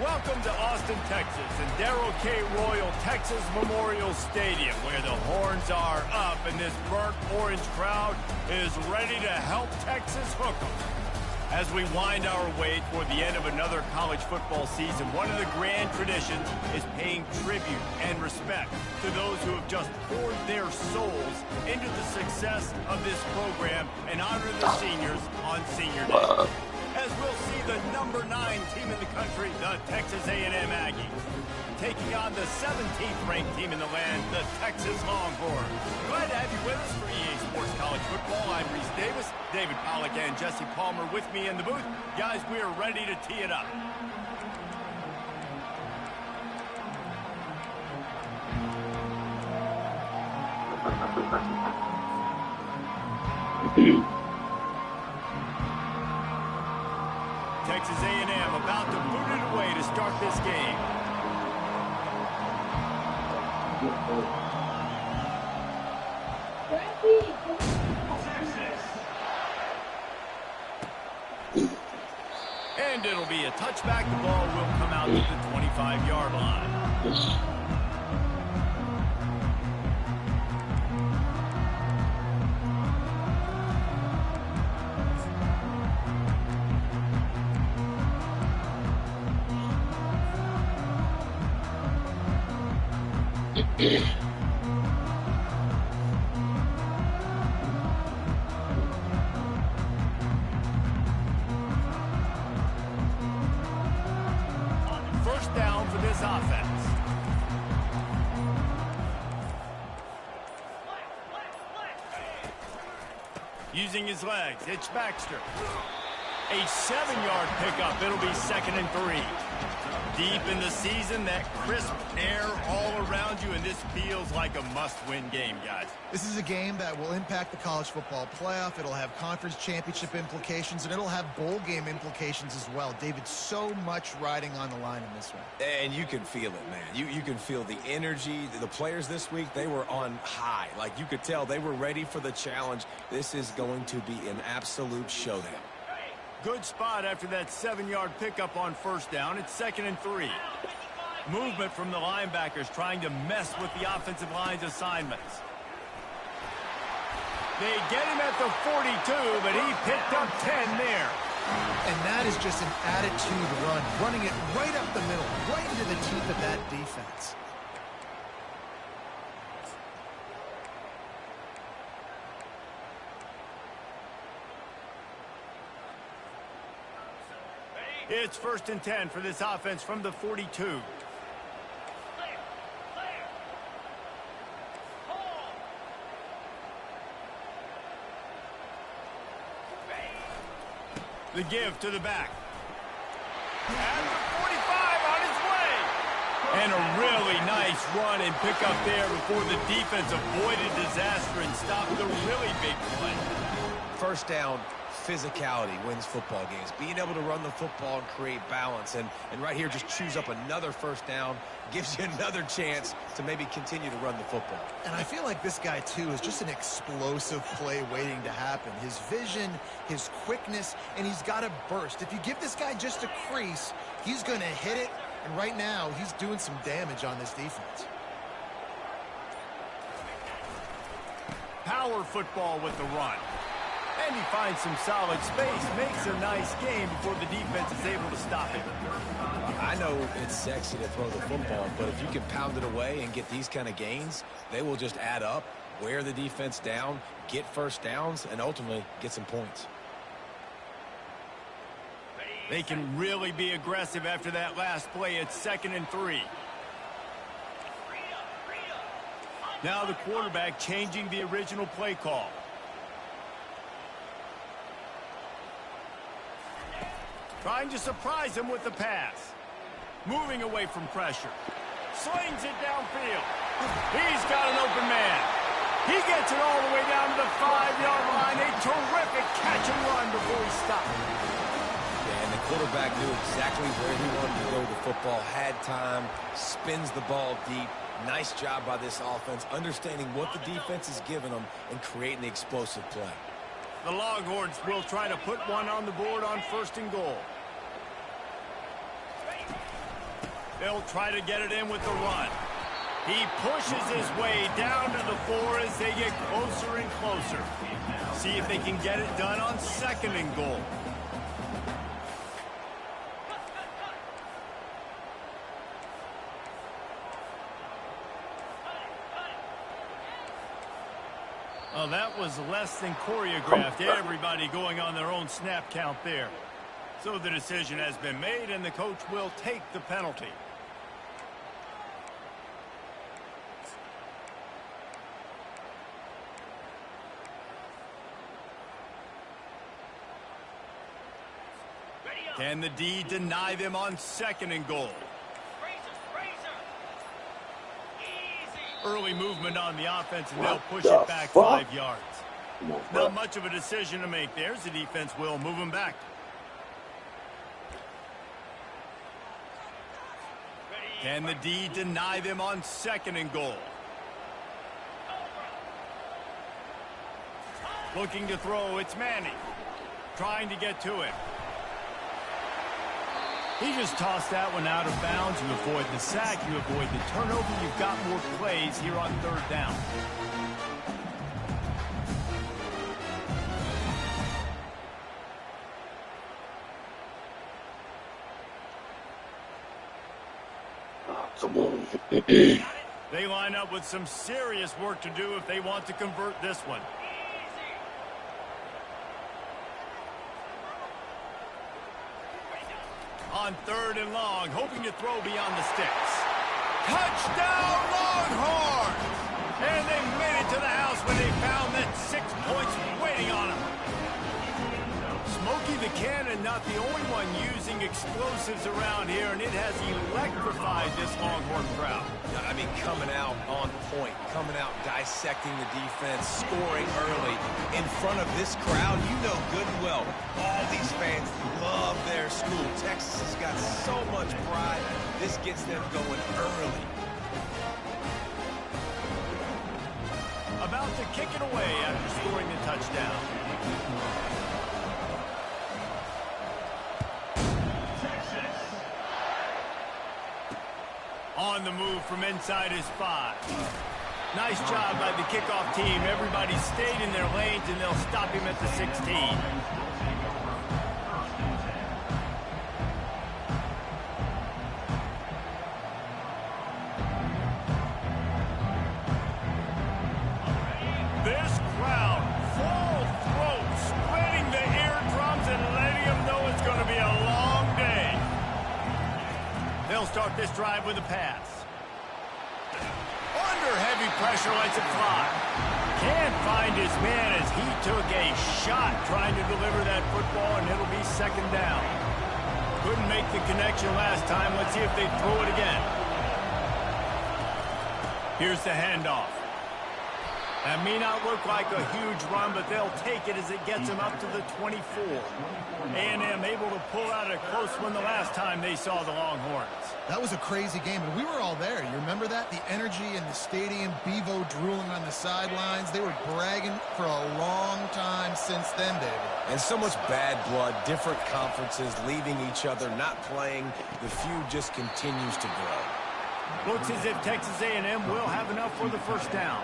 Welcome to Austin, Texas, and Darrell K. Royal Texas Memorial Stadium, where the horns are up and this burnt orange crowd is ready to help Texas hook 'em. As we wind our way toward the end of another college football season, one of the grand traditions is paying tribute and respect to those who have just poured their souls into the success of this program and honor the seniors on Senior Day. As we'll see the number 9 team in the country, the Texas A&M Aggies, taking on the 17th ranked team in the land, the Texas Longhorns. Glad to have you with us for EA Sports College Football. I'm Reese Davis, David Pollack and Jesse Palmer with me in the booth. Guys, we are ready to tee it up. Texas A&M about to boot it away to start this game. And it'll be a touchback. The ball will come out to the 25-yard line. First down for this offense. Using his legs, it's Baxter. A 7-yard pickup. It'll be 2nd and 3. Deep in the season, that crisp air all around you, and this feels like a must-win game, guys. This is a game that will impact the college football playoff. It'll have conference championship implications, and it'll have bowl game implications as well. David, so much riding on the line in this one. And you can feel it, man. You can feel the energy. The players this week, they were on high. Like, you could tell they were ready for the challenge. This is going to be an absolute showdown. Good spot after that 7-yard pickup on first down. It's 2nd and 3. Movement from the linebackers trying to mess with the offensive line's assignments. They get him at the 42, but he picked up 10 there. And that is just an attitude run, running it right up the middle, right into the teeth of that defense. It's 1st and 10 for this offense from the 42. The give to the back. At the 45 on his way. And a really nice run and pick up there before the defense avoided disaster and stopped the really big play. First down, physicality wins football games. Being able to run the football and create balance. And right here, just choose up another first down. Gives you another chance to maybe continue to run the football. And I feel like this guy, too, is just an explosive play waiting to happen. His vision, his quickness, and he's got a burst. If you give this guy just a crease, he's going to hit it. And right now, he's doing some damage on this defense. Power football with the run. And he finds some solid space, makes a nice game before the defense is able to stop him. I know it's sexy to throw the football, but if you can pound it away and get these kind of gains, they will just add up, wear the defense down, get first downs, and ultimately get some points. They can really be aggressive after that last play. It's 2nd and 3. Now the quarterback changing the original play call. Trying to surprise him with the pass. Moving away from pressure. Slings it downfield. He's got an open man. He gets it all the way down to the 5-yard line. A terrific catch and run before he stopped. Yeah, and the quarterback knew exactly where he wanted to go with the football. Had time, spins the ball deep. Nice job by this offense, understanding what the defense is giving them and creating the explosive play. The Longhorns will try to put one on the board on 1st and goal. They'll try to get it in with the run. He pushes his way down to the 4 as they get closer and closer. See if they can get it done on 2nd and goal. Well, that was less than choreographed. Everybody going on their own snap count there. So the decision has been made, and the coach will take the penalty. Can the D deny them on 2nd and goal? Early movement on the offense, and they'll push it back 5 yards. Not much of a decision to make there, as the defense will move them back. Can the D deny them on 2nd and goal? Looking to throw, it's Manning. Trying to get to him. He just tossed that one out of bounds. You avoid the sack, you avoid the turnover. You've got more plays here on 3rd down. They line up with some serious work to do if they want to convert this one. On 3rd and long, hoping to throw beyond the sticks. Touchdown, Longhorns! And they made it to the house when they found that 6 points waiting on them. Smokey the Cannon, not the only one using explosives around here, and it has electrified this Longhorn crowd. I mean, coming out on point, coming out dissecting the defense, scoring early in front of this crowd. You know good and well, all these fans love their school. Texas has got so much pride. This gets them going early. About to kick it away after scoring the touchdown. On the move from inside his 5. Nice job by the kickoff team. Everybody stayed in their lanes, and they'll stop him at the 16. This crowd, full throat, splitting the eardrums and letting them know it's going to be a long day. They'll start this drive with a pass. Under heavy pressure, lets it fly. Can't find his man as he took a shot trying to deliver that football, and it'll be 2nd down. Couldn't make the connection last time. Let's see if they throw it again. Here's the handoff. That may not look like a huge run, but they'll take it as it gets them up to the 24. A&M able to pull out a close one the last time they saw the Longhorns. That was a crazy game, and we were all there. You remember that? The energy in the stadium, Bevo drooling on the sidelines. They were bragging for a long time since then, David. And so much bad blood, different conferences, leaving each other, not playing. The feud just continues to grow. Looks as if Texas A&M will have enough for the 1st down.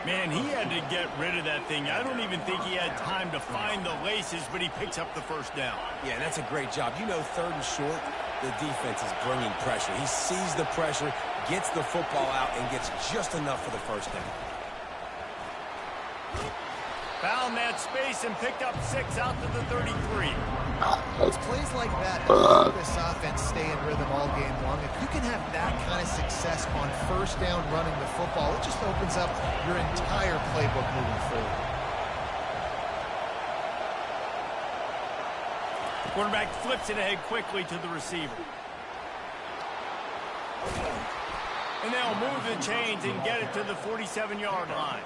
Man, he had to get rid of that thing. I don't even think he had time to find the laces, but he picks up the 1st down. Yeah, that's a great job. You know, 3rd and short, the defense is bringing pressure. He sees the pressure, gets the football out, and gets just enough for the 1st down. Found that space and picked up 6 out to the 33. It's plays like that that help this offense stay in rhythm all game long. If you can have that kind of success on first down running the football, it just opens up your entire playbook moving forward. The quarterback flips it ahead quickly to the receiver. And they'll move the chains and get it to the 47-yard line.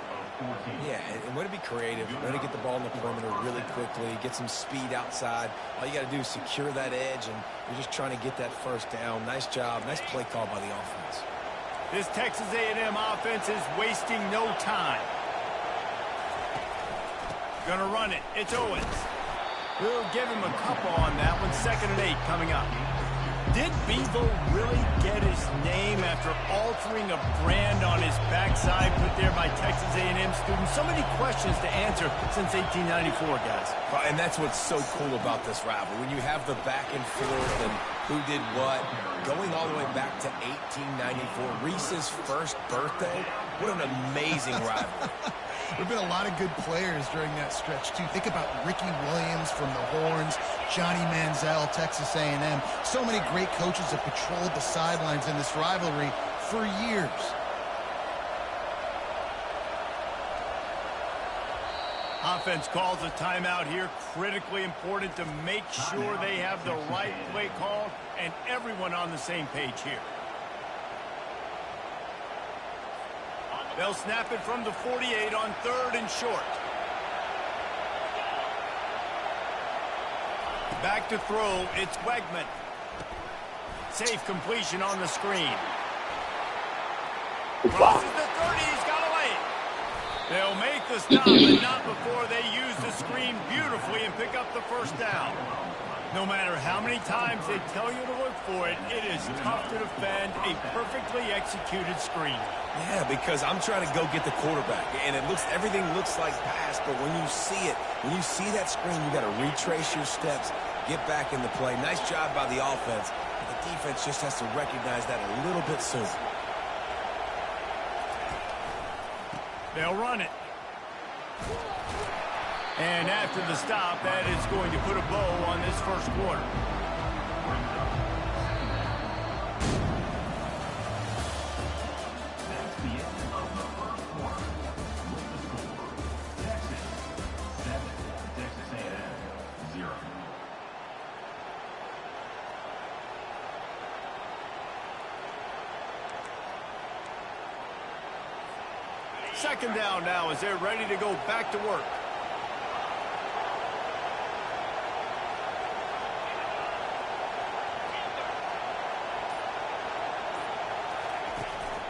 Yeah, and way to be creative, way to get the ball in the perimeter really quickly, get some speed outside. All you got to do is secure that edge, and you're just trying to get that first down. Nice job. Nice play call by the offense. This Texas A&M offense is wasting no time. Gonna run it. It's Owens. We'll give him a couple on that one. 2nd and 8 coming up. Did Bevo really get his name after altering a brand on his backside put there by Texas A&M students? So many questions to answer since 1894, guys. And that's what's so cool about this rivalry. When you have the back and forth and who did what, going all the way back to 1894, Reese's first birthday, what an amazing rivalry. There have been a lot of good players during that stretch, too. Think about Ricky Williams from the Horns, Johnny Manziel, Texas A&M. So many great coaches have patrolled the sidelines in this rivalry for years. Offense calls a timeout here. Critically important to make sure they have the right play call and everyone on the same page here. They'll snap it from the 48 on 3rd and short. Back to throw, it's Wegman. Safe completion on the screen. Crosses the 30, he's got away. They'll make the stop, but not before they use the screen beautifully and pick up the first down. No matter how many times they tell you to look for it, it is tough to defend a perfectly executed screen. Yeah, because I'm trying to go get the quarterback, and everything looks like pass, but when you see it, when you see that screen, you got to retrace your steps, get back in the play. Nice job by the offense. The defense just has to recognize that a little bit sooner. They'll run it. And after the stop, that is going to put a bow on this first quarter. That's the end of the first quarter. The score, Texas 7, Texas A&M 0. Second down now as they're ready to go back to work.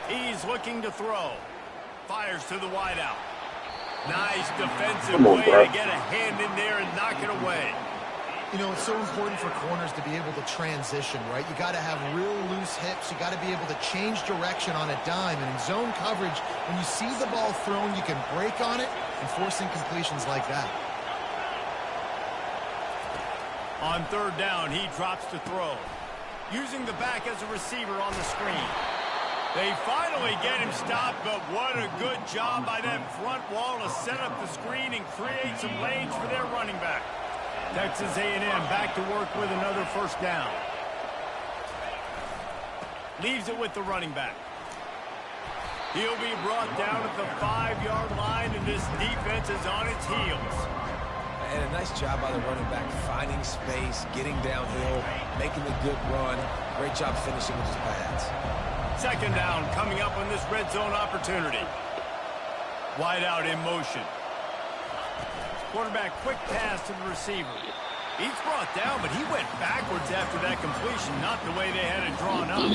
He's looking to throw. Fires to the wideout. Nice defensive way to get a hand in there and knock it away. You know, it's so important for corners to be able to transition, right? You got to have real loose hips. You got to be able to change direction on a dime. And in zone coverage, when you see the ball thrown, you can break on it and force incompletions like that. On 3rd down, he drops to throw. Using the back as a receiver on the screen. They finally get him stopped, but what a good job by that front wall to set up the screen and create some lanes for their running back. Texas A&M back to work with another first down. Leaves it with the running back. He'll be brought down at the 5-yard line, and this defense is on its heels. And a nice job by the running back, finding space, getting downhill, making the good run. Great job finishing with his pads. Second down coming up on this red zone opportunity. Wide out in motion. Quarterback quick pass to the receiver. He's brought down, but he went backwards after that completion, not the way they had it drawn up.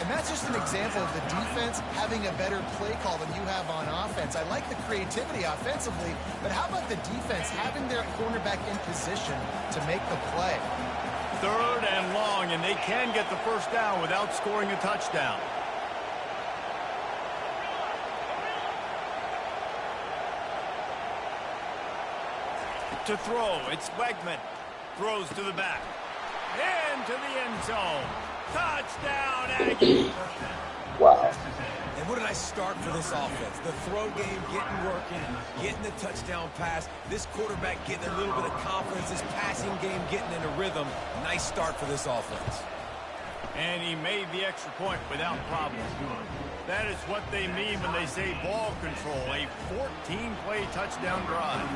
And that's just an example of the defense having a better play call than you have on offense. I like the creativity offensively, but how about the defense having their cornerback in position to make the play? 3rd and long, and they can get the first down without scoring a touchdown. To throw, it's Wegman. Throws to the back. Into the end zone. Touchdown, Aggies. Wow. And what a nice start for this offense. The throw game getting working, getting the touchdown pass. This quarterback getting a little bit of confidence. This passing game getting in a rhythm. Nice start for this offense. And he made the extra point without problem. That is what they mean when they say ball control. A 14-play touchdown drive.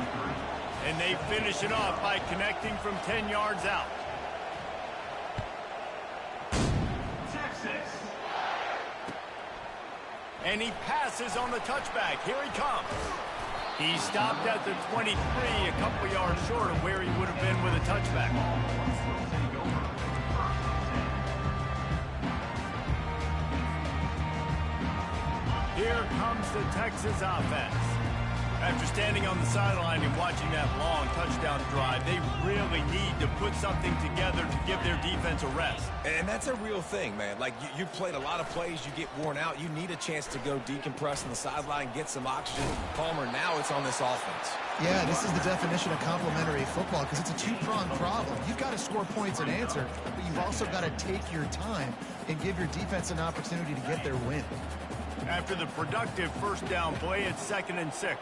And they finish it off by connecting from 10 yards out. And he passes on the touchback. Here he comes. He stopped at the 23, a couple yards short of where he would have been with a touchback. Here comes the Texas offense. After standing on the sideline and watching that long touchdown drive, they really need to put something together to give their defense a rest. And that's a real thing, man. Like, you played a lot of plays, you get worn out. You need a chance to go decompress on the sideline, get some oxygen. Palmer, now it's on this offense. Yeah, this is the definition of complementary football because it's a two-pronged problem. You've got to score points and answer, but you've also got to take your time and give your defense an opportunity to get their win. After the productive first down play, it's 2nd and 6.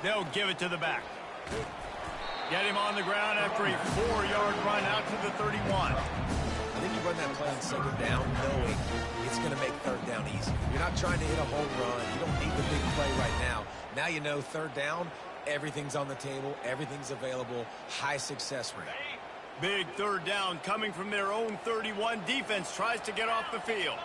They'll give it to the back. Get him on the ground after a 4-yard run out to the 31. I think you run that play on 2nd down knowing it's going to make 3rd down easy. You're not trying to hit a home run. You don't need the big play right now. Now you know 3rd down, everything's on the table, everything's available, high success rate. Big 3rd down coming from their own 31. Defense tries to get off the field.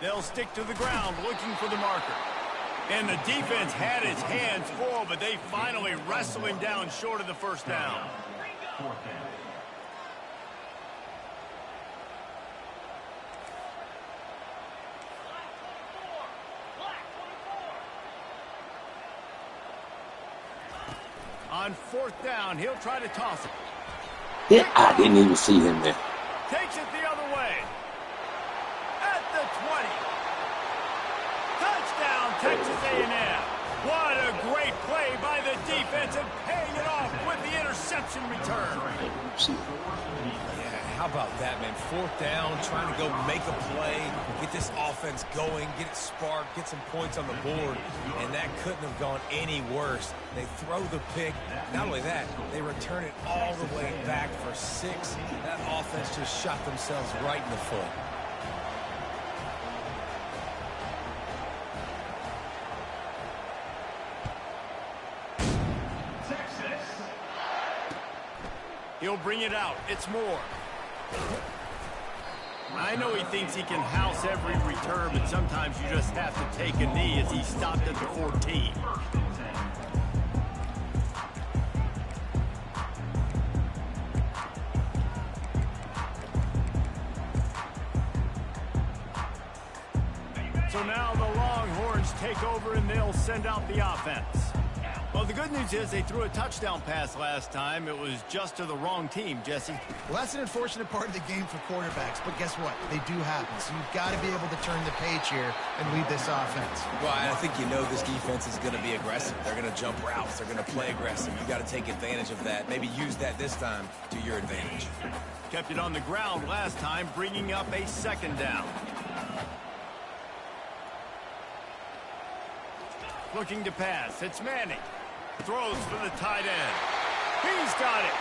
They'll stick to the ground looking for the marker. And the defense had his hands full, but they finally wrestle him down short of the first down. 4th down. On 4th down, he'll try to toss it. Yeah, I didn't even see him there. Takes it the other way. At the 20. Touchdown, Texas A&M. What a great play by the defense and paying it off with the interception return. Yeah, how about that, man? 4th down, trying to go make a play, get this offense going, get it sparked, get some points on the board, and that couldn't have gone any worse. They throw the pick. Not only that, they return it all the way back for 6. That offense just shot themselves right in the foot. He'll bring it out. It's Moore. I know he thinks he can house every return, but sometimes you just have to take a knee as he stopped at the 14. So now the Longhorns take over and they'll send out the offense. Well, the good news is they threw a touchdown pass last time. It was just to the wrong team, Jesse. Well, that's an unfortunate part of the game for quarterbacks, but guess what? They do happen. So you've got to be able to turn the page here and lead this offense. Well, I think you know this defense is going to be aggressive. They're going to jump routes. They're going to play aggressive. You got to take advantage of that. Maybe use that this time to your advantage. Kept it on the ground last time, bringing up a 2nd down. Looking to pass. It's Manning. Throws for the tight end. He's got it.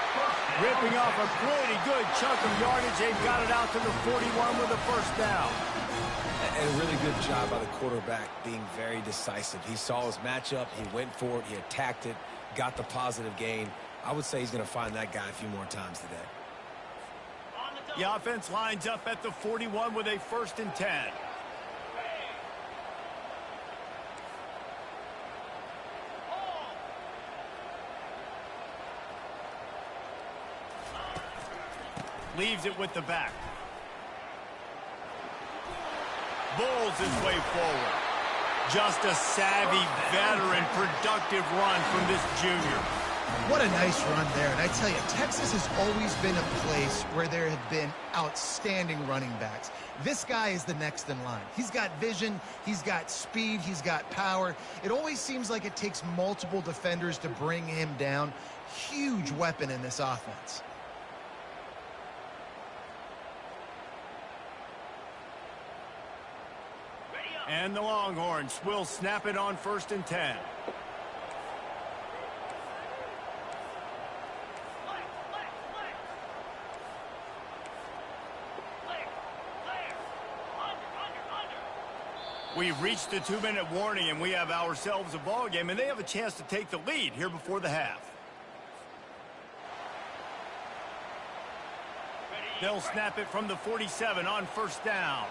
Ripping off a pretty good chunk of yardage. They've got it out to the 41 with a 1st down. And a really good job by the quarterback being very decisive. He saw his matchup. He went for it. He attacked it. Got the positive gain. I would say he's going to find that guy a few more times today. The offense lines up at the 41 with a 1st and 10. Leaves it with the back. Bowls his way forward. Just a savvy, veteran, productive run from this junior. What a nice run there. And I tell you, Texas has always been a place where there have been outstanding running backs. This guy is the next in line. He's got vision, he's got speed, he's got power. It always seems like it takes multiple defenders to bring him down. Huge weapon in this offense. And the Longhorns will snap it on 1st and 10. We've reached the 2-minute warning, and we have ourselves a ball game, and they have a chance to take the lead here before the half. They'll snap it from the 47 on 1st down.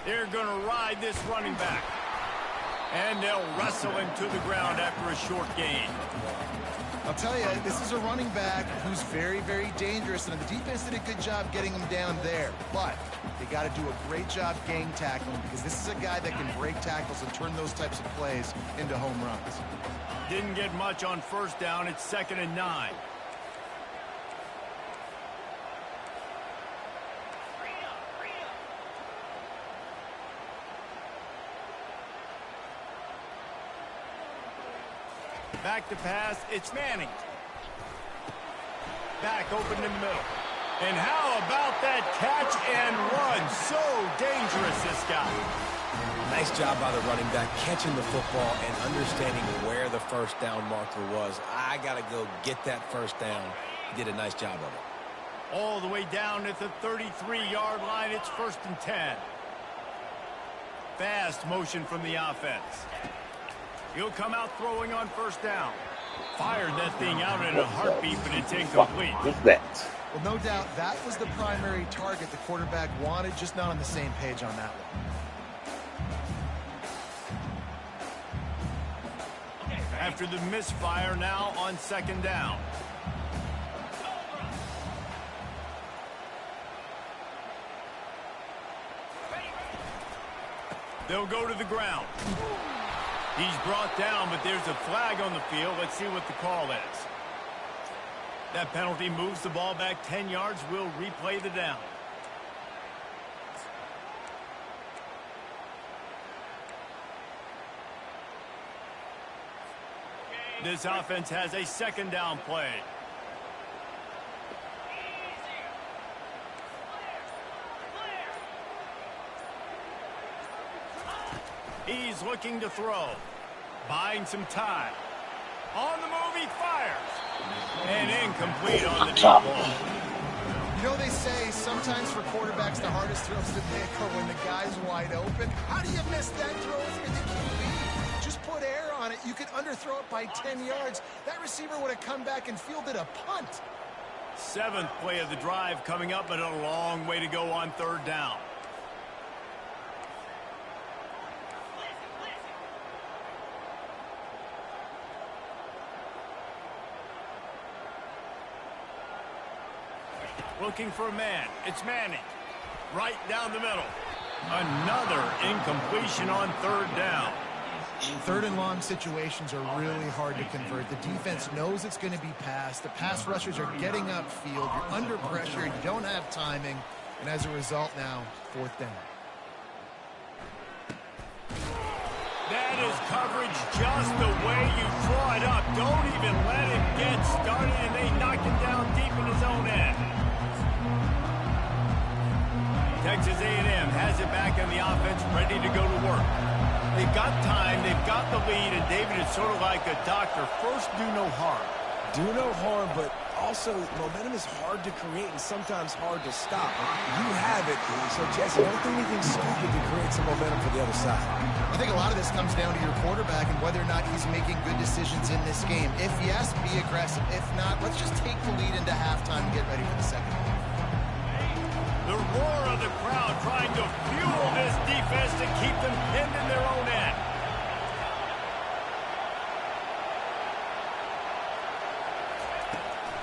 They're going to ride this running back. And they'll wrestle him to the ground after a short gain. I'll tell you, this is a running back who's very, very dangerous, and the defense did a good job getting him down there. But they got to do a great job gang tackling, because this is a guy that can break tackles and turn those types of plays into home runs. Didn't get much on 1st down. It's 2nd and 9. Back to pass, it's Manning. Back open in the middle. And how about that catch and run? So dangerous, this guy. Nice job by the running back, catching the football and understanding where the 1st down marker was. I got to go get that 1st down. He did a nice job of it. All the way down at the 33-yard line, it's 1st and 10. Fast motion from the offense. He'll come out throwing on 1st down. Fired that thing out in a heartbeat, but it's incomplete. What's that? Well, no doubt that was the primary target the quarterback wanted, just not on the same page on that one. After the misfire, now on 2nd down. They'll go to the ground. He's brought down, but there's a flag on the field. Let's see what the call is. That penalty moves the ball back 10 yards. We'll replay the down. This offense has a 2nd down play. He's looking to throw. Buying some time. On the move, he fires. And incomplete on the deep ball. You know, they say sometimes for quarterbacks the hardest throws to make are when the guy's wide open. How do you miss that throw as it can be? Just put air on it. You could underthrow it by 10 yards. That receiver would have come back and fielded a punt. 7th play of the drive coming up, but a long way to go on 3rd down. Looking for a man. It's Manning. Right down the middle. Another incompletion on 3rd down. 3rd and long situations are really hard to convert. The defense knows it's going to be passed. The pass rushers are getting upfield. You're under pressure. You don't have timing. And as a result now, 4th down. That is coverage just the way you draw it up. Don't even let him get started, and they knock him down deep in his own end. Texas A&M has it back on the offense, ready to go to work. They've got time, they've got the lead, and David is sort of like a doctor. First, do no harm. Do no harm, but also momentum is hard to create and sometimes hard to stop. You have it, so Jesse, don't do anything stupid to create some momentum for the other side. I think a lot of this comes down to your quarterback and whether or not he's making good decisions in this game. If yes, be aggressive. If not, let's just take the lead into halftime and get ready for the second half. The roar of the crowd trying to fuel this defense to keep them pinned in their own end.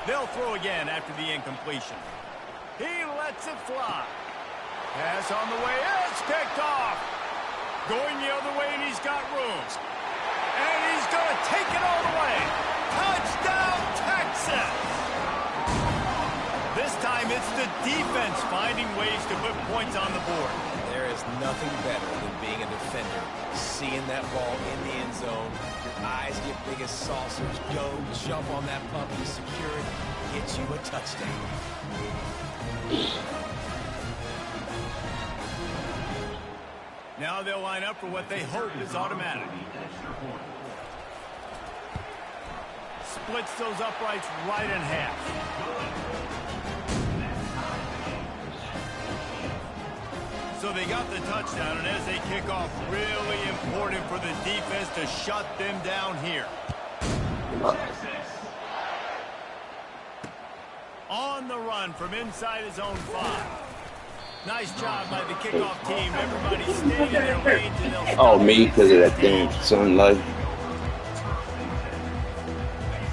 They'll throw again after the incompletion. He lets it fly. Pass on the way. It's picked off. Going the other way, and he's got room. And he's going to take it all the way. Touchdown, Texas! This time it's the defense finding ways to put points on the board. There is nothing better than being a defender. Seeing that ball in the end zone, your eyes get big as saucers. Go, jump on that puppy, secure it, get you a touchdown. Now they'll line up for what they hope is automatic. Splits those uprights right in half. So they got the touchdown, and as they kick off, really important for the defense to shut them down here. On the run from inside his own 5. Nice job by the kickoff team. Everybody staying in their lanes, and they'll stop. Oh, me, because of that damn sunlight.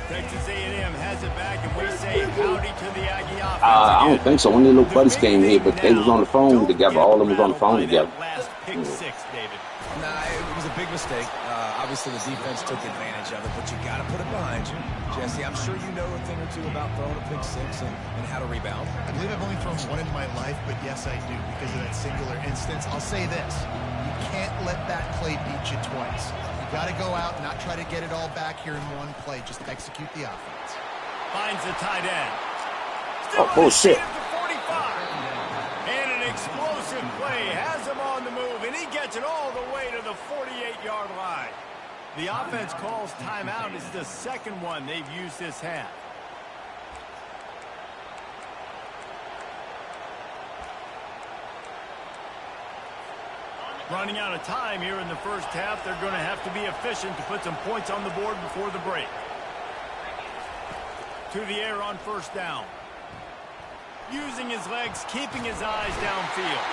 Texas A&M has it back, and we say howdy to the Aggie offense. I don't think so. One of the little buddies came here, but they was on the phone together. All of them was on the phone together. Last pick 6, David. Nah, it was a big mistake. Obviously, the defense took advantage of it, but you got to put it behind you. Jesse, I'm sure you know a thing or two about throwing a pick 6 and how to rebound. I believe I've only thrown one in my life, but yes, I do because of that singular instance. I'll say this. You can't let that play beat you twice. You got to go out and not try to get it all back here in one play. Just execute the offense. Finds the tight end. Oh, bullshit. And an explosive play has him on the move, and he gets it all the way to the 48-yard line. The offense calls timeout. It's the second one they've used this half. Running out of time here in the first half. They're going to have to be efficient to put some points on the board before the break. To the air on first down. Using his legs, keeping his eyes downfield.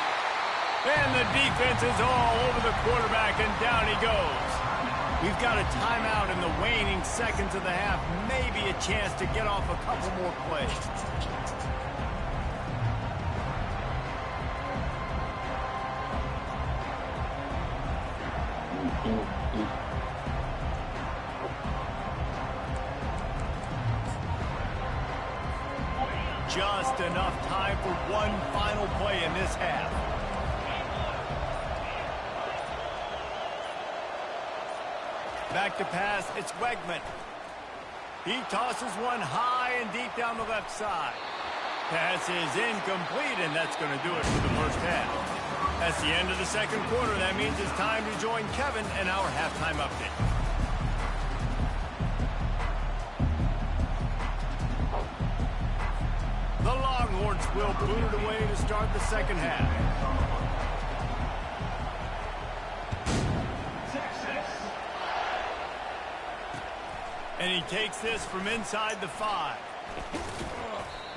And the defense is all over the quarterback, and down he goes. We've got a timeout in the waning seconds of the half. Maybe a chance to get off a couple more plays. Just enough time for one final play in this half. Back to pass, it's Wegman. He tosses one high and deep down the left side. Pass is incomplete, and that's going to do it for the first half. That's the end of the second quarter. That means it's time to join Kevin and our halftime update. The Longhorns will boot it away to start the second half. And he takes this from inside the 5.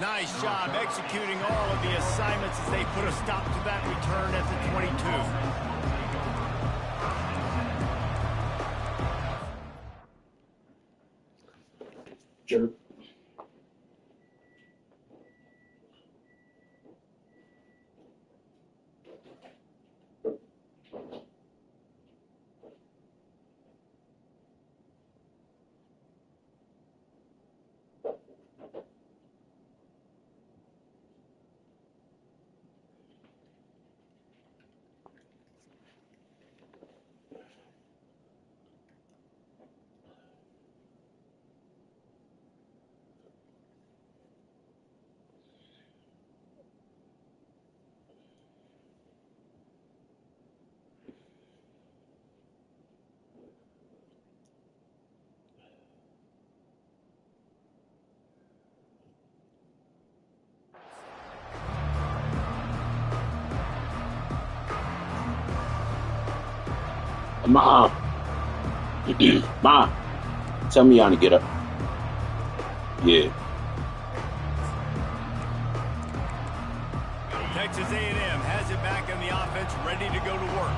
Nice job executing all of the assignments as they put a stop to that return at the 22. Sure. Ma, Ma, tell me how to get up. Yeah. Texas A&M has it back in the offense, ready to go to work.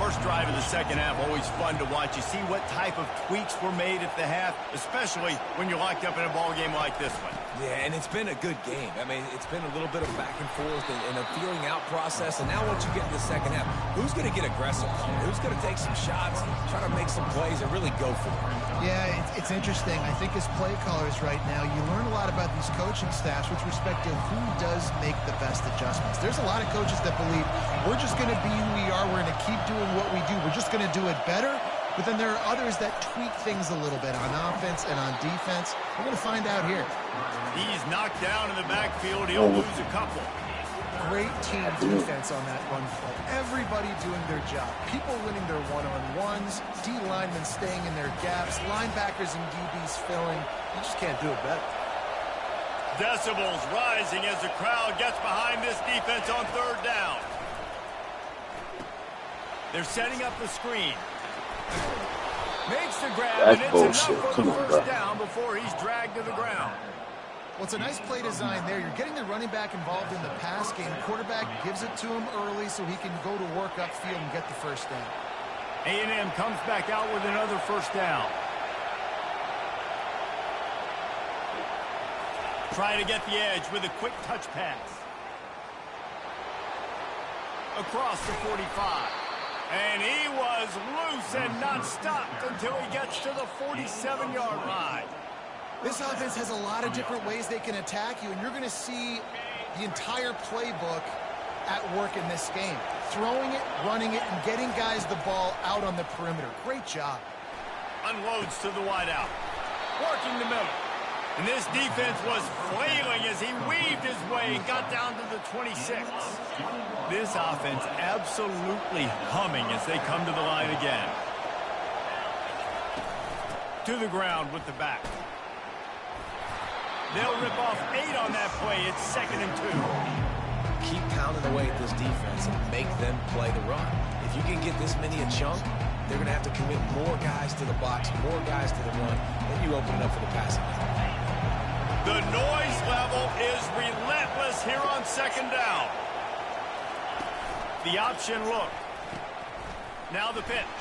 First drive of the second half, always fun to watch. You see what type of tweaks were made at the half, especially when you're locked up in a ball game like this one. Yeah, and it's been a good game. I mean, it's been a little bit of back and forth and a feeling out process. And now once you get into the second half, who's going to get aggressive? Who's going to take some shots, try to make some plays, and really go for it? Yeah, it's interesting. I think as play callers right now, you learn a lot about these coaching staffs with respect to who does make the best adjustments. There's a lot of coaches that believe we're just going to be who we are. We're going to keep doing what we do. We're just going to do it better. But then there are others that tweak things a little bit on offense and on defense. We're going to find out here. He's knocked down in the backfield. He'll lose a couple. Great team defense on that run play. Everybody doing their job. People winning their one-on-ones. D linemen staying in their gaps. Linebackers and DBs filling. You just can't do it better. Decibels rising as the crowd gets behind this defense on third down. They're setting up the screen. Makes the grab, and it's enough for the first down before he's dragged to the ground. Well, it's a nice play design there. You're getting the running back involved in the pass game. Quarterback gives it to him early so he can go to work upfield and get the first down. A&M comes back out with another first down. Try to get the edge with a quick touch pass. Across the 45. And he was loose and not stopped until he gets to the 47-yard line. This offense has a lot of different ways they can attack you, and you're going to see the entire playbook at work in this game. Throwing it, running it, and getting guys the ball out on the perimeter. Great job. Unloads to the wideout. Working the middle. And this defense was flailing as he weaved his way and got down to the 26. This offense absolutely humming as they come to the line again. To the ground with the back. They'll rip off 8 on that play. It's 2nd and 2. Keep pounding away at this defense and make them play the run. If you can get this many a chunk, they're going to have to commit more guys to the box, more guys to the run. Then you open it up for the passing game. The noise level is relentless here on 2nd down. The option look. Now the pitch.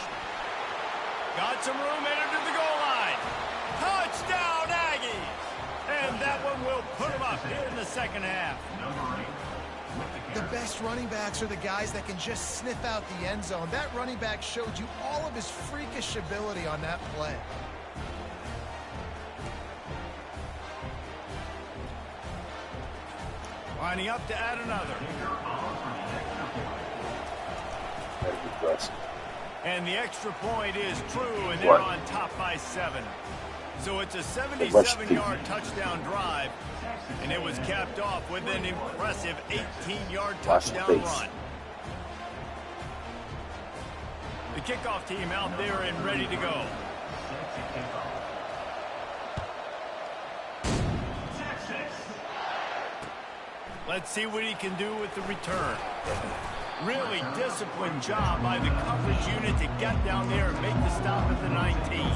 Got some room, entered to the goal line. Touchdown, Aggies! And that one will put them up here in the second half. The best running backs are the guys that can just sniff out the end zone. That running back showed you all of his freakish ability on that play. Lining up to add another. And the extra point is true, and they're on top by 7. So it's a 77-yard touchdown drive, and it was capped off with an impressive 18-yard touchdown run. The kickoff team out there and ready to go. Let's see what he can do with the return. Really disciplined job by the coverage unit to get down there and make the stop at the 19.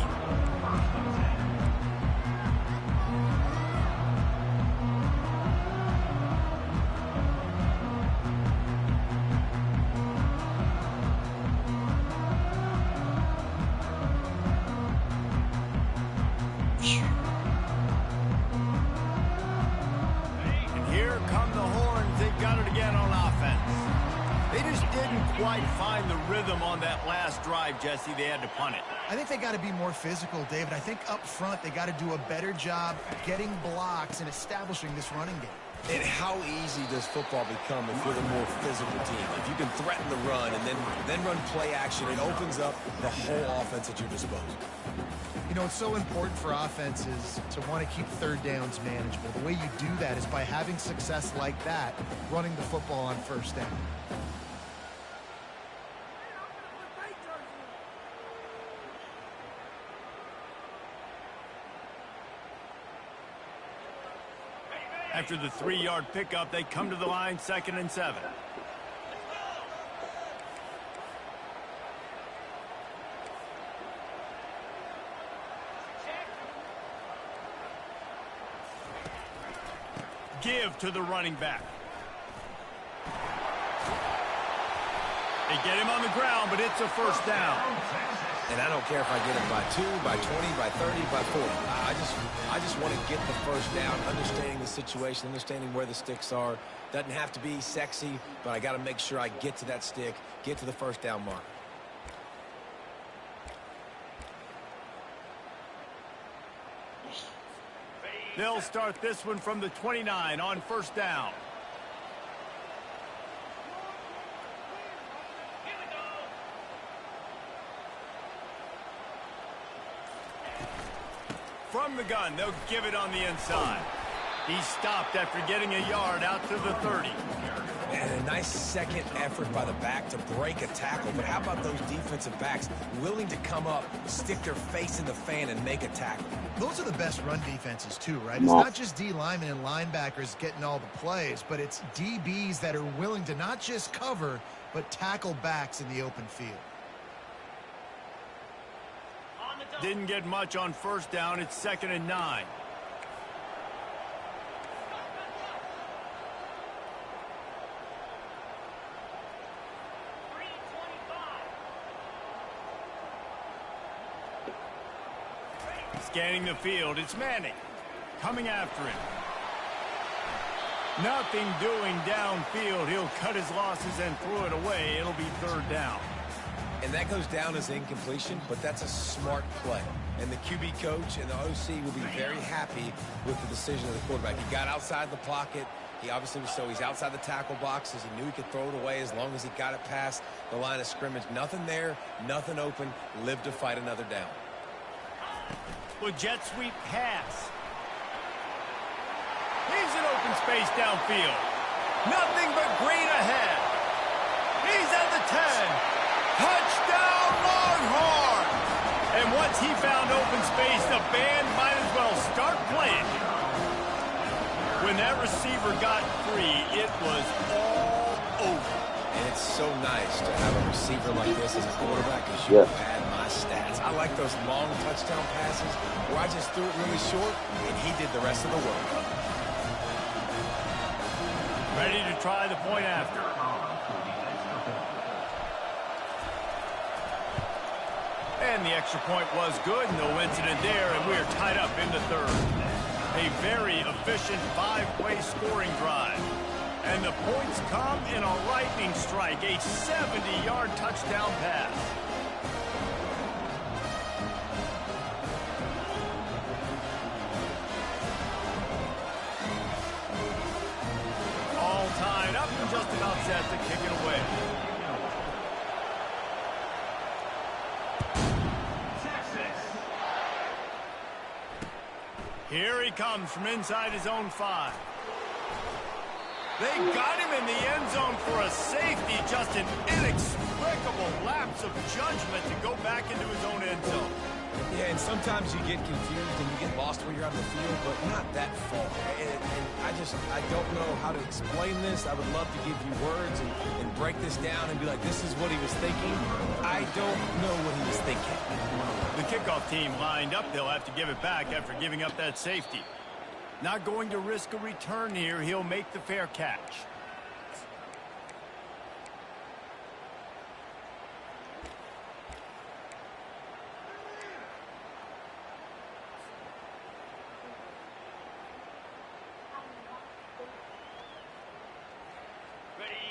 Find the rhythm on that last drive, Jesse. They had to punt it. I think they got to be more physical, David. I think up front they got to do a better job getting blocks and establishing this running game. And how easy does football become if you're the more physical team? If you can threaten the run and then run play action, it opens up the whole offense at your disposal. You know, it's so important for offenses to want to keep third downs manageable. The way you do that is by having success like that, running the football on first down. After the 3-yard pickup, they come to the line, 2nd and 7. Give to the running back. They get him on the ground, but it's a first down. And I don't care if I get it by 2, by 20, by 30, by 40. I just want to get the first down, understanding the situation, understanding where the sticks are. Doesn't have to be sexy, but I got to make sure I get to that stick, get to the first down mark. They'll start this one from the 29 on first down. From the gun, they'll give it on the inside. He stopped after getting a yard out to the 30. And a nice second effort by the back to break a tackle. But how about those defensive backs willing to come up, stick their face in the fan, and make a tackle? Those are the best run defenses too, right? It's not just D linemen and linebackers getting all the plays, but it's DBs that are willing to not just cover, but tackle backs in the open field. Didn't get much on first down. It's 2nd and 9. Scanning the field, it's Manning. Coming after him. Nothing doing downfield. He'll cut his losses and throw it away. It'll be 3rd down. And that goes down as incompletion, but that's a smart play. And the QB coach and the OC will be very happy with the decision of the quarterback. He got outside the pocket. He obviously was he's outside the tackle boxes. He knew he could throw it away as long as he got it past the line of scrimmage. Nothing there, nothing open. Live to fight another down. With jet sweep pass. He's in open space downfield. Nothing but green ahead. He's at the 10. Touchdown, Longhorns! And once he found open space, the band might as well start playing. When that receiver got free, it was all over. And it's so nice to have a receiver like this as a quarterback because you pad my stats. I like those long touchdown passes where I just threw it really short and he did the rest of the work. Ready to try the point after. And the extra point was good, no incident there, and we're tied up in the 3rd. A very efficient 5-way scoring drive. And the points come in a lightning strike, a 70-yard touchdown pass. All tied up and just about set to kick it away. Here he comes from inside his own 5. They got him in the end zone for a safety, just an inexplicable lapse of judgment to go back into his own end zone. Yeah, and sometimes you get confused and you get lost where you're on the field, but not that far. And I don't know how to explain this. I would love to give you words and break this down and be like, this is what he was thinking. I don't know what he was thinking. The kickoff team lined up. They'll have to give it back after giving up that safety. Not going to risk a return here. He'll make the fair catch.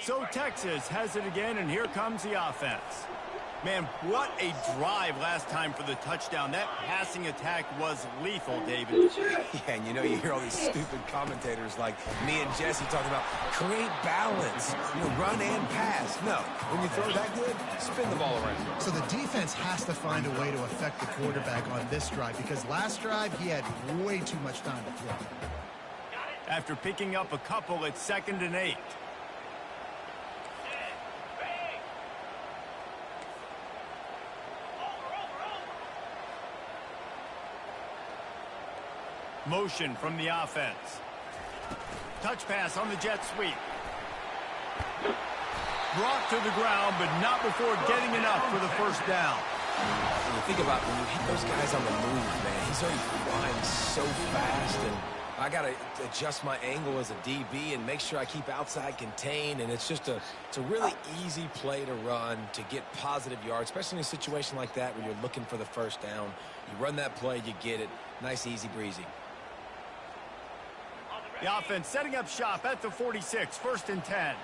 So Texas has it again, and here comes the offense. Man, what a drive last time for the touchdown. That passing attack was lethal, David. Yeah, and you hear all these stupid commentators like me and Jesse talking about create balance, run and pass. No, when you throw that good, spin the ball around. So the defense has to find a way to affect the quarterback on this drive because last drive he had way too much time to throw. After picking up a couple, it's 2nd and 8. Motion from the offense. Touch pass on the jet sweep. Brought to the ground, but not before getting enough for the first down. When you think about when you hit those guys on the move, man, he's already flying so fast, and I got to adjust my angle as a DB and make sure I keep outside contained, and it's a really easy play to run to get positive yards, especially in a situation like that where you're looking for the first down. You run that play, you get it. Nice, easy breezy. The offense setting up shop at the 46, 1st and 10.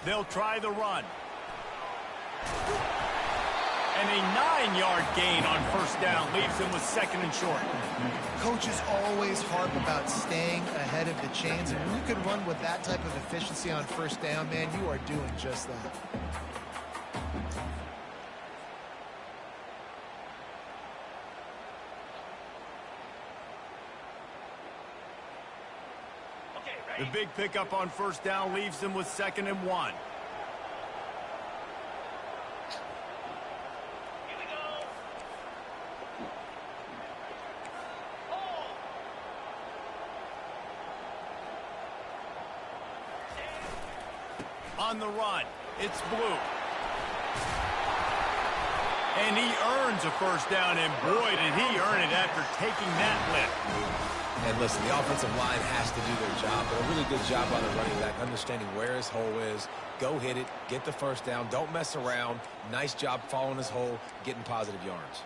They'll try the run. And a 9-yard gain on 1st down leaves them with 2nd and short. Coaches always harp about staying ahead of the chains, and when you can run with that type of efficiency on 1st down, man, you are doing just that. The big pickup on 1st down leaves them with 2nd and 1. On the run, it's Blue. And he earns a 1st down, and boy, did he earn it after taking that lift. And listen, the offensive line has to do their job, but a really good job by the running back, understanding where his hole is. Go hit it, get the 1st down, don't mess around. Nice job following his hole, getting positive yards.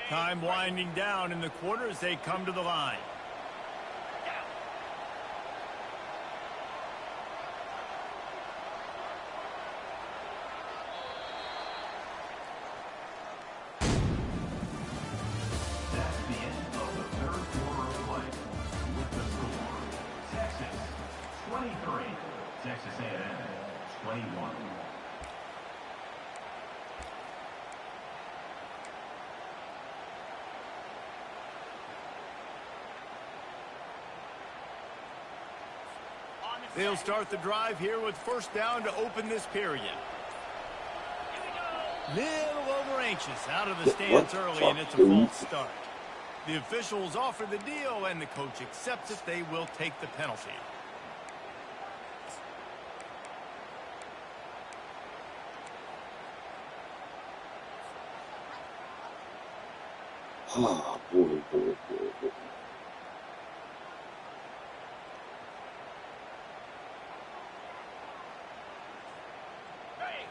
Time winding down in the quarter as they come to the line. Texas A&M 21. They'll start the drive here with 1st down to open this period. Little over anxious out of the stands early, and it's a false start. The officials offer the deal, and the coach accepts it. They will take the penalty. Oh, boy.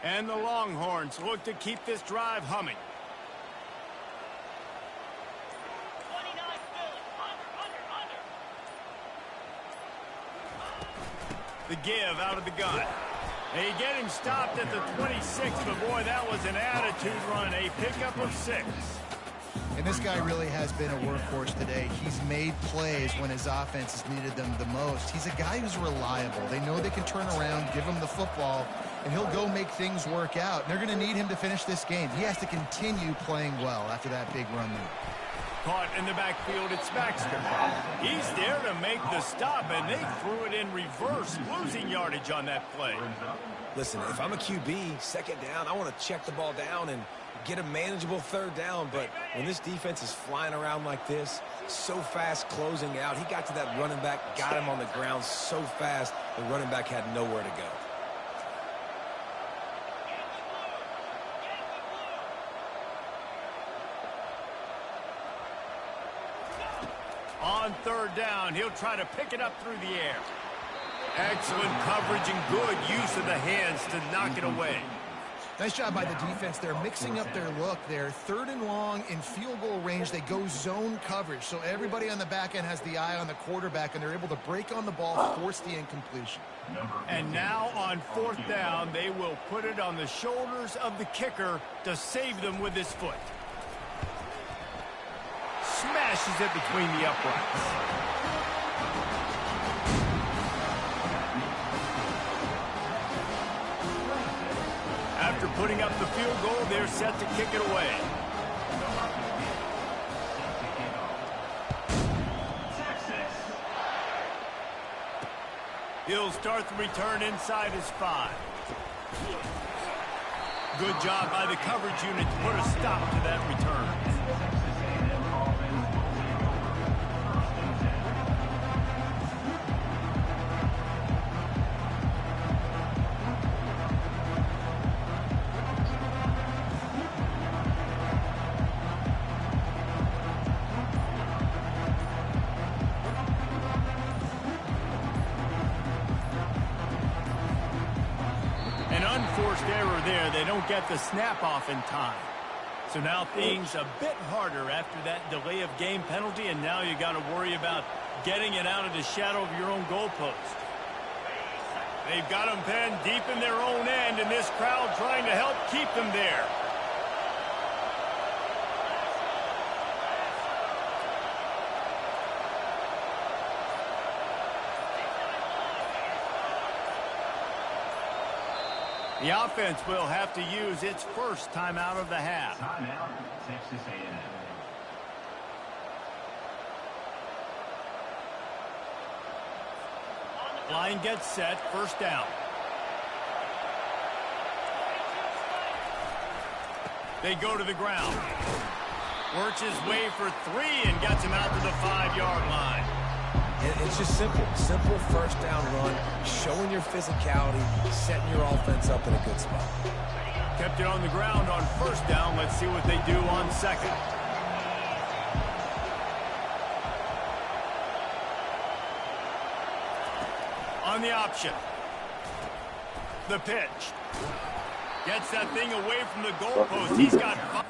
And the Longhorns look to keep this drive humming. The give out of the gun. They get him stopped at the 26, but boy, that was an attitude run. A pickup of 6. And this guy really has been a workhorse today. He's made plays when his offense has needed them the most. He's a guy who's reliable. They know they can turn around, give him the football, and he'll go make things work out. And they're going to need him to finish this game. He has to continue playing well after that big run there. Caught in the backfield, it's Baxter. He's there to make the stop, and they threw it in reverse, losing yardage on that play. Listen, if I'm a QB, 2nd down, I want to check the ball down and get a manageable 3rd down, but when this defense is flying around like this, so fast closing out, he got to that running back, got him on the ground so fast, the running back had nowhere to go. On 3rd down, he'll try to pick it up through the air. Excellent coverage and good use of the hands to knock it away. Nice job by the defense. They're mixing up their look. They're 3rd and long in field goal range. They go zone coverage, so everybody on the back end has the eye on the quarterback, and they're able to break on the ball, force the incompletion. And now on 4th down, they will put it on the shoulders of the kicker to save them with his foot. Smashes it between the uprights. After putting up the field goal, they're set to kick it away. He'll start the return inside his 5. Good job by the coverage unit to put a stop to that return. Unforced error there. They don't get the snap off in time. So now things a bit harder after that delay of game penalty, and now you got to worry about getting it out of the shadow of your own goalpost. They've got them pinned deep in their own end, and this crowd trying to help keep them there. The offense will have to use its first timeout of the half. Timeout, Texas A&M. Line gets set, first down. They go to the ground. Works his way for 3 and gets him out to the 5-yard line. It's just simple. Simple first down run, showing your physicality, setting your offense up in a good spot. Kept it on the ground on first down. Let's see what they do on second. On the option. The pitch. Gets that thing away from the goalpost. He's got 5.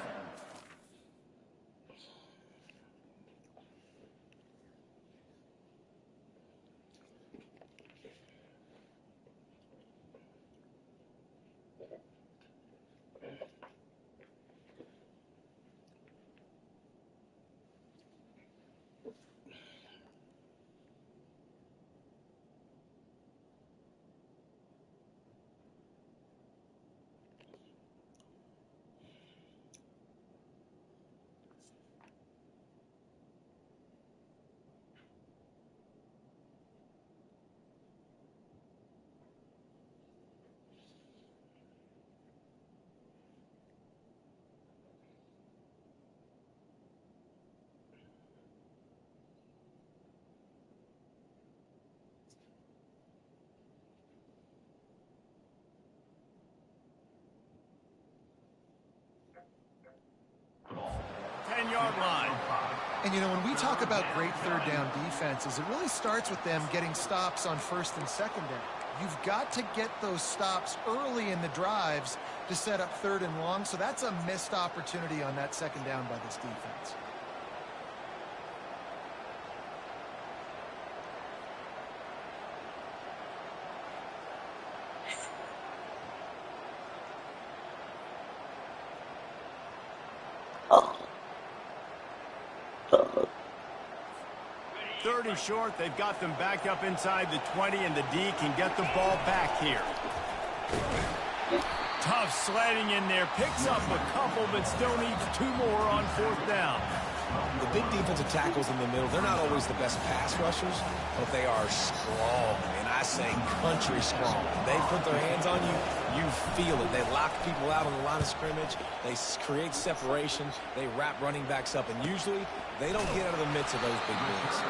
Line. And, you know, when we talk about great third down defenses, it really starts with them getting stops on first and second down. You've got to get those stops early in the drives to set up third and long, so that's a missed opportunity on that second down by this defense. Third and short, they've got them back up inside the 20, and the D can get the ball back here. Tough sledding in there, picks up a couple, but still needs 2 more on fourth down. The big defensive tackles in the middle, they're not always the best pass rushers, but they are strong, and I say country strong. They put their hands on you, you feel it. They lock people out on the line of scrimmage. They create separation. They wrap running backs up, and usually they don't get out of the midst of those big boys.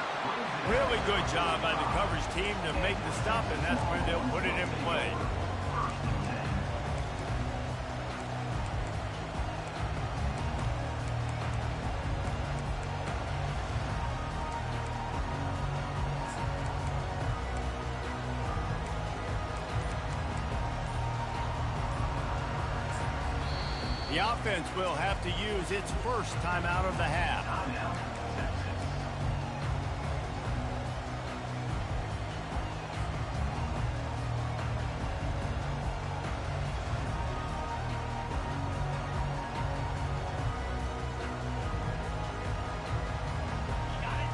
Really good job by the coverage team to make the stop, and that's where they'll put it in play. The offense will have to use its first timeout of the half.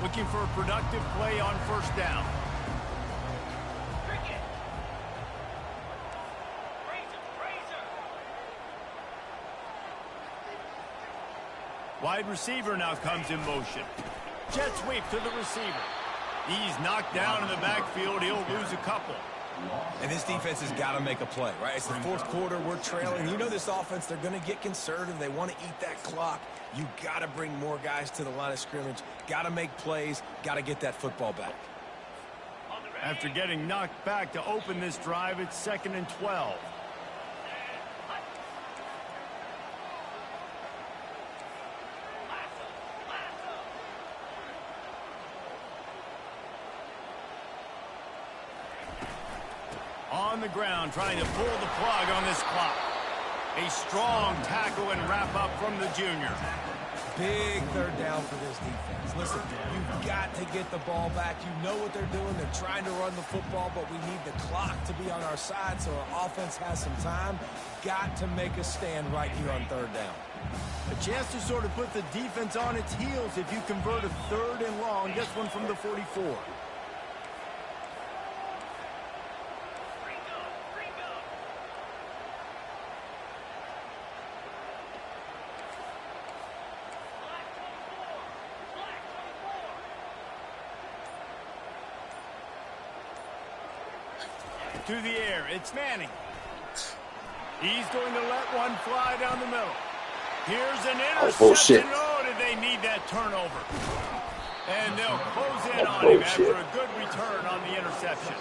Looking for a productive play on first down. Wide receiver now comes in motion. Jet sweep to the receiver. He's knocked down in the backfield. He'll lose a couple. And this defense has got to make a play, right? It's the fourth quarter. We're trailing. You know this offense, they're going to get conservative. They want to eat that clock. You got to bring more guys to the line of scrimmage. Got to make plays. Got to get that football back. After getting knocked back to open this drive, it's 2nd and 12. On the ground, trying to pull the plug on this clock. A strong tackle and wrap up from the junior. Big third down for this defense. Listen, you've got to get the ball back. You know what they're doing. They're trying to run the football, but we need the clock to be on our side so our offense has some time. Got to make a stand right here on third down. A chance to sort of put the defense on its heels if you convert a 3rd and long. This one from the 44. To the air, it's Manning. He's going to let one fly down the middle. Here's an interception. Oh, did they need that turnover? And they'll close in on him after a good return on the interception.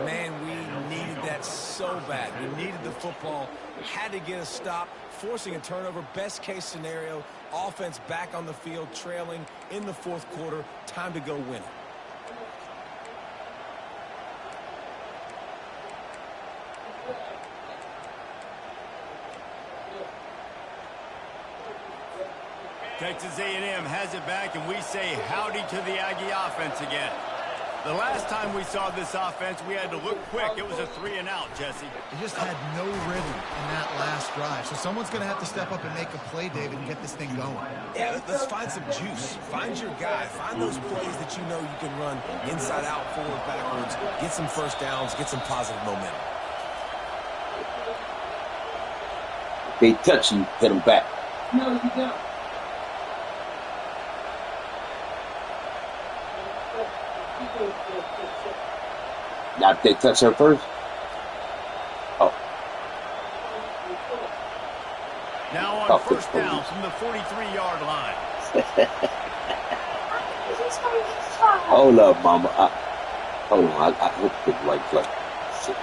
Man, we needed that so bad. We needed the football. Had to get a stop, forcing a turnover. Best case scenario, offense back on the field, trailing in the fourth quarter. Time to go win it. Texas A&M has it back, and we say howdy to the Aggie offense again. The last time we saw this offense, we had to look quick. It was a 3-and-out, Jesse. They just had no rhythm in that last drive. So someone's going to have to step up and make a play, David, and get this thing going. Yeah, let's find some juice. Find your guy. Find those plays that you know you can run inside out, forward, backwards. Get some first downs. Get some positive momentum. They touch you, hit them back. No, you don't. Now, if they touch her first. Oh. Now on first down from the 43-yard line. Hold up, mama. Hold on. I hooked the right play. Shit.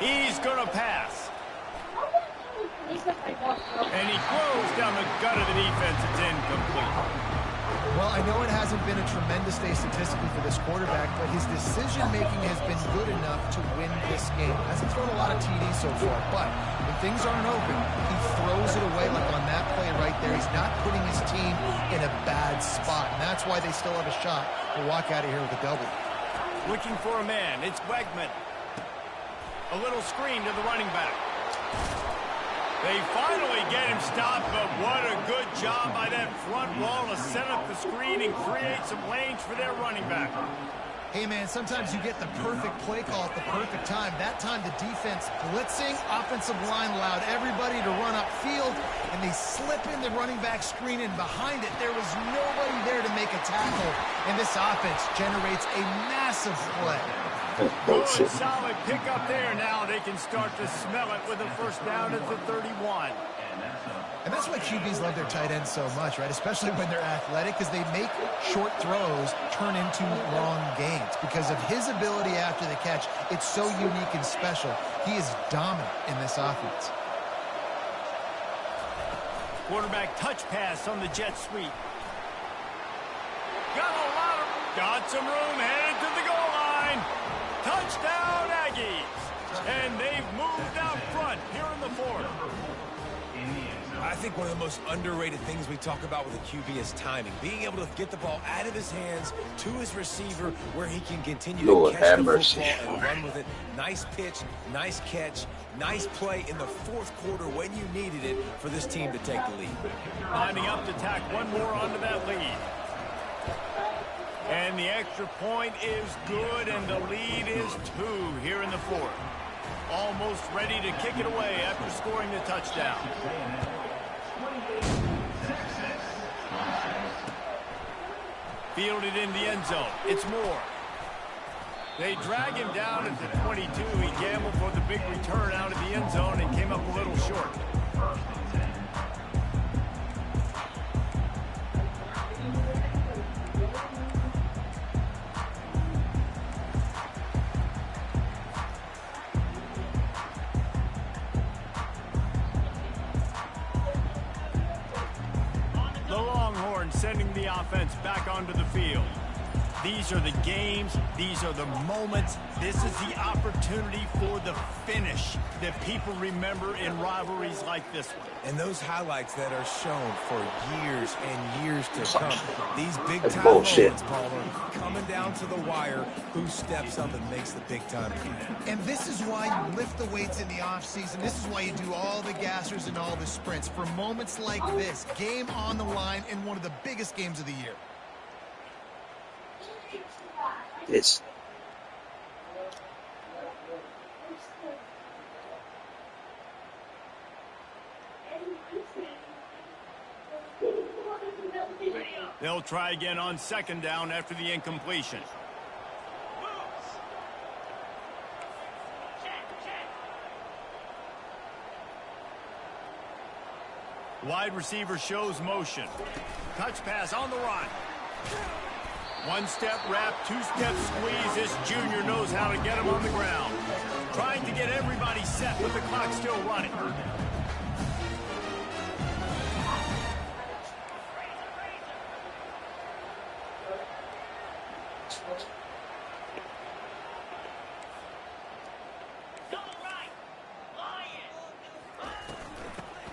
He's going to pass. And he throws down the gut of the defense. It's incomplete. Well, I know it hasn't been a tremendous day statistically for this quarterback, but his decision-making has been good enough to win this game. Hasn't thrown a lot of TDs so far, but when things aren't open, he throws it away like on that play right there. He's not putting his team in a bad spot, and that's why they still have a shot to walk out of here with a double. Looking for a man. It's Wegman. A little screen to the running back. They finally get him stopped, but what a good job by that front wall to set up the screen and create some lanes for their running back. Hey, man, sometimes you get the perfect play call at the perfect time. That time the defense blitzing, offensive line allowed everybody to run upfield, and they slip in the running back screen, and behind it there was nobody there to make a tackle, and this offense generates a massive play. Good, solid pickup there. Now they can start to smell it with a first down at the 31. And that's why QBs love their tight ends so much, right? Especially when they're athletic, because they make short throws turn into long gains. Because of his ability after the catch, it's so unique and special. He is dominant in this offense. Quarterback touch pass on the jet sweep. Got some room, headed to the goal line. Touchdown, Aggies. And they've moved out front here in the fourth. I think one of the most underrated things we talk about with a QB is timing. Being able to get the ball out of his hands to his receiver where he can continue to catch the football and run with it. Nice pitch, nice catch, nice play in the fourth quarter when you needed it for this team to take the lead. Lining up to tack one more onto that lead. And the extra point is good, and the lead is 2 here in the fourth. Almost ready to kick it away after scoring the touchdown. Fielded in the end zone. It's Moore. They drag him down at the 22. He gambled for the big return out of the end zone and came up a little short. The Longhorns sending the offense back onto the field. These are the games, these are the moments, this is the opportunity for the finish that people remember in rivalries like this one. And those highlights that are shown for years and years to come. These big-time bullshit. moments, Palmer, coming down to the wire, who steps up and makes the big-time play. And this is why you lift the weights in the offseason. This is why you do all the gassers and all the sprints. For moments like this, game on the line in one of the biggest games of the year. This. They'll try again on second down after the incompletion. Wide receiver shows motion. Touch pass on the run. One-step wrap, two-step squeeze. This junior knows how to get him on the ground. Trying to get everybody set with the clock still running.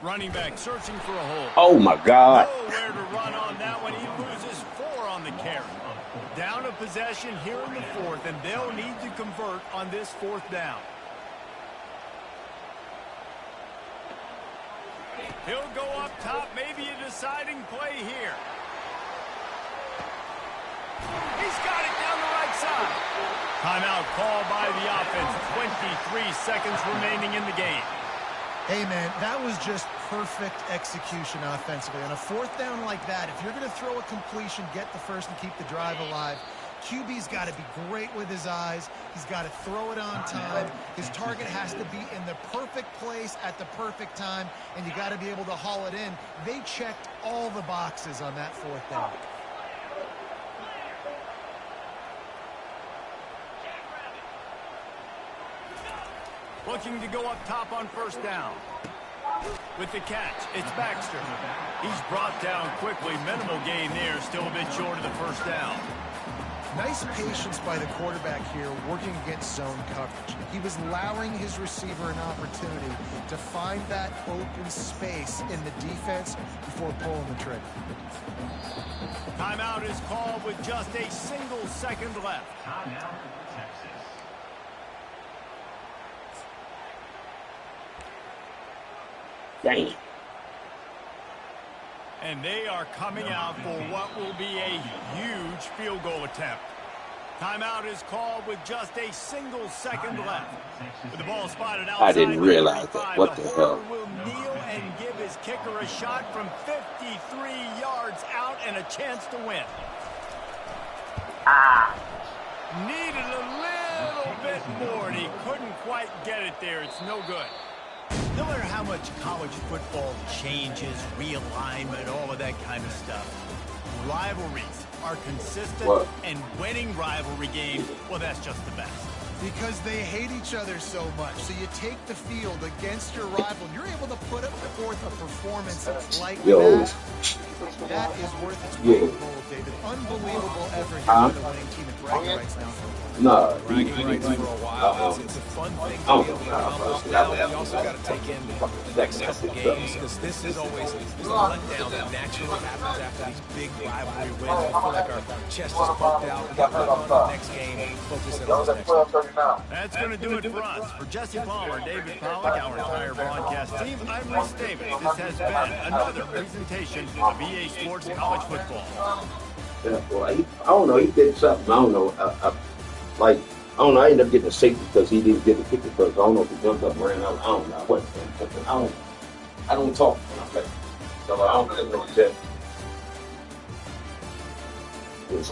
Running back searching for a hole. Oh my God. Nowhere to run on that one. He loses 4 on the carry. Down a possession here in the fourth, and they'll need to convert on this fourth down. He'll go up top, maybe a deciding play here. He's got it down the right side. Timeout called by the offense. 23 seconds remaining in the game. Hey, man, that was just perfect execution offensively. On a fourth down like that, if you're going to throw a completion, get the first and keep the drive alive, QB's got to be great with his eyes. He's got to throw it on time. His target has to be in the perfect place at the perfect time, and you got to be able to haul it in. They checked all the boxes on that fourth down. Looking to go up top on first down. With the catch, it's Baxter. He's brought down quickly. Minimal gain there, still a bit short of the first down. Nice patience by the quarterback here, working against zone coverage. He was allowing his receiver an opportunity to find that open space in the defense before pulling the trigger. Timeout is called with just a single second left. Timeout, Texas. Dang. And they are coming out for what will be a huge field goal attempt. Timeout is called with just a single second left. With the ball spotted outside. I didn't realize that. What the hell? Will kneel and give his kicker a shot from 53 yards out and a chance to win. Needed a little bit more, and he couldn't quite get it there. It's no good. No matter how much college football changes, realignment, all of that kind of stuff, rivalries are consistent, and winning rivalry games, well, that's just the best. Because they hate each other so much. So you take the field against your rival. You're able to put forth a performance like that. That is worth its weight in gold, David. Unbelievable effort here by the winning team at bragging rights now. No. Bragging rights for a while. It's a fun thing to be able to accomplish. Now we also got to take in the next couple games, because this is always a letdown that naturally happens after these big rivalry wins. We feel like our chest is pumped out. We got on the next game, focusing on the next one. That's going to do it for us. For Jesse Palmer, David Pollack, our entire broadcast team, I'm Reese Davis. This has been another presentation of EA Sports College Football. Yeah, well, I don't know. He did something. I don't know. I don't know. I ended up getting a safety because he didn't get the kick because I don't know if he jumped up and ran out. I don't know. I don't talk when I play. So I don't know what he said. It's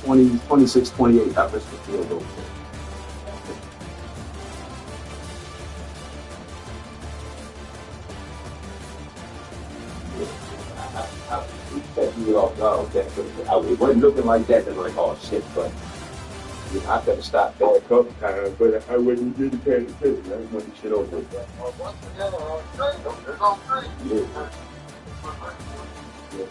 26-28. I missed the field goal. We set you off guard. Okay, it wasn't looking like that. Then like, oh shit, but I could have stopped that a couple times, but I wasn't really paying attention. I just wanted to shit over with that. Yeah. Yeah.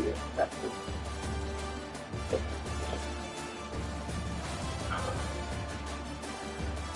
Yeah, that's it.